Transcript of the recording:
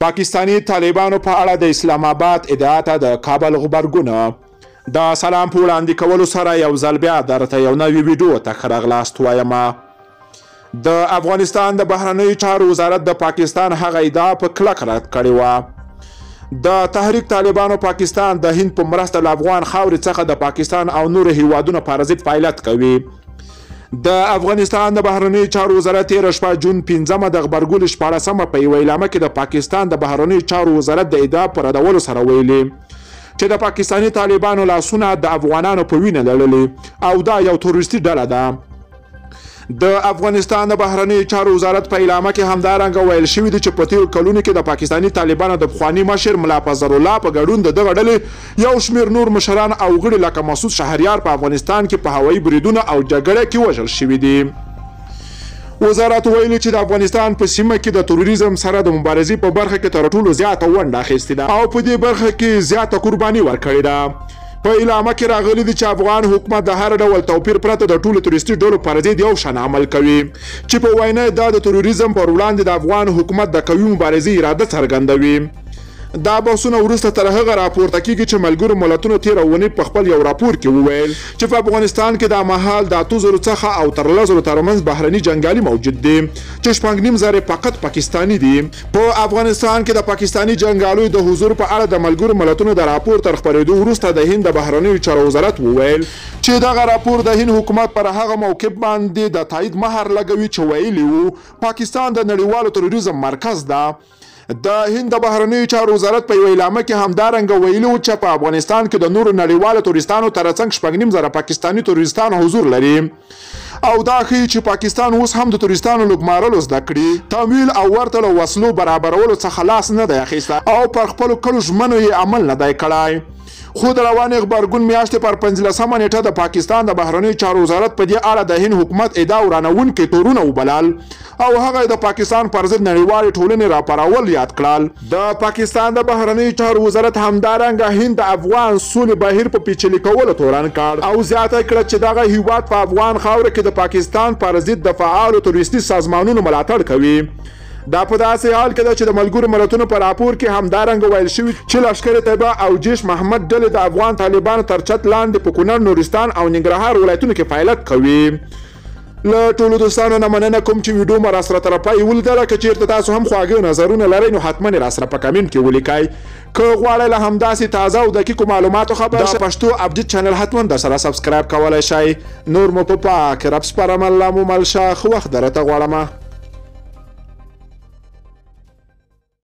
پاکستانی طالبانو په اړه د اسلام آباد ادعا ته د کابل غبرګون د سلام په وړاندې کولو سره یو ځل بیا درته یو نوی ویډیو ته ښه راغلاست وایم. د افغانستان د بهرنیو چارو وزارت د پاکستان هغه ادعا په کلک رد کړې وه. د تحریک طالبانو پاکستان د هند په مرسته له افغان خاورې څخه د پاکستان او نورو هیوادونو پر ضد فعالیت کوي. د افغانستان د بهرنیو چارو وزارت تېره شپه جون 15 د غبرګون 14 په یوه اعلامیه کې د پاکستان د بهرنیو چارو وزارت د ادعا په ردولو سره ویلي چې د پاکستاني طالبانو لاسونه د افغانانو په وینه لړلي او دا یو تروریستي ډله ده. د افغانستان د بهرنیو چارو وزارت په اعلامیه کې همدارنګه ویل شوي دي چې په تېرو کلونو کې د پاکستاني طالبانو د پخواني مشر ملا فضل الله په ګډون د دغه ډلې یو شمېر نور مشران او غړي لکه مسعود شهریار په افغانستان کې په هوایي بریدونو او جګړه کې وژل شوي دي. وزارت ویلي چې د افغانستان په سیمه کې د تروریزم سره د مبارزې په برخه کې تر ټولو زیاته ونډه اخیستې ده او په دې برخه کې زیاته قرباني ورکړې ده. په اعلامیه کې راغلي دي چې افغان حکومت د هر ډول توپیر پرته د ټولو تروریستي ډلو پر ضد یو شان عمل کوي چې په وینا دا د تروریزم پر وړاندې د افغان حکومت د قوي مبارزې اراده څرګندوي. دا بحثونه وروسته تر هغه راپورته کیږي چې ملګرو ملتونو تېره اونۍ په خپل یو راپور کې وویل چې په افغانستان کې د مهال د 8,000 څخه او تر 10,000 ترمنځ بهرني جنګیالي موجود دي چې 9,500 فقط پاکستاني دي. په افغانستان کې د پاکستاني جنګیالیو د حضور په اړه د ملګرو ملتونو د راپور تر خپرېدو وروسته د هند د بهرنیو چارو وزارت وویل چې دغه راپور د هند حکومت پر هغه موقف باندې د تایید مهر لګوي چې ویلي وو پاکستان د نړیوالو تروریزم مرکز ده. د هند د بهرنیو چارو وزارت په یو اعلامیه کې همدارنګه ویلي وو چې په افغانستان کې د نورو نړیوالو تروریستانو ترڅنګ 9,500 پاکستاني تروریستان حضور لري او دا ښیي چې پاکستان اوس هم د تروریستانو لوګمارلو زده کړي، تمویل او ورته له وسلو برابرولو څخه لاس نه دی اخیستی او پر خپلو کړو ژمنو یې عمل نه دی کړی. خو د روانې غبرګون میاشتې پر 15 نیټه د پاکستان د بهرنیو چارو وزارت په دې اړه د هند حکومت ادعا ورانوونکي تورونه وبلل او هغه د پاکستان پر ضد نړیوالې ټولنې راپارول یاد کړل. د پاکستان د بهرنیو چارو وزارت همدارنګه هند د افغان سولې بهیر په پیچلي کولو تورن کړ او زیاته کړه چې دغه هیواد په افغان خاوره کې د پاکستان پر ضد د فعالو تروریستي سازمانونو ملاتړ کوي. دا په داسې حال کې ده چې د ملګرو ملتونو په راپور کې همدارنګه ویل شوي چې لشکر طیبه او جیش محمد ډلې د افغان طالبانو تر چت لاندې په کونړ، نورستان او ننګرهار ولایتونو کې فعالیت کوي. له ټولو دوستانو نه مننه کوم چې ویډیو مو راسره تر پای ولیدله. که چیرته تاسو هم خواږه نظرونه لرئ نو حتما یې راسره په کمنټ کې ولیکئ. که غواړئ له همداسې تازه او دقیقو معلوماتو خبر شئ، پښتو اپډیټ چینل حتما درسره سبسکرایب کولی شئ. نور مو په پاک رب سپارم، الله مو مل شه. ښه وخت درته غواړم.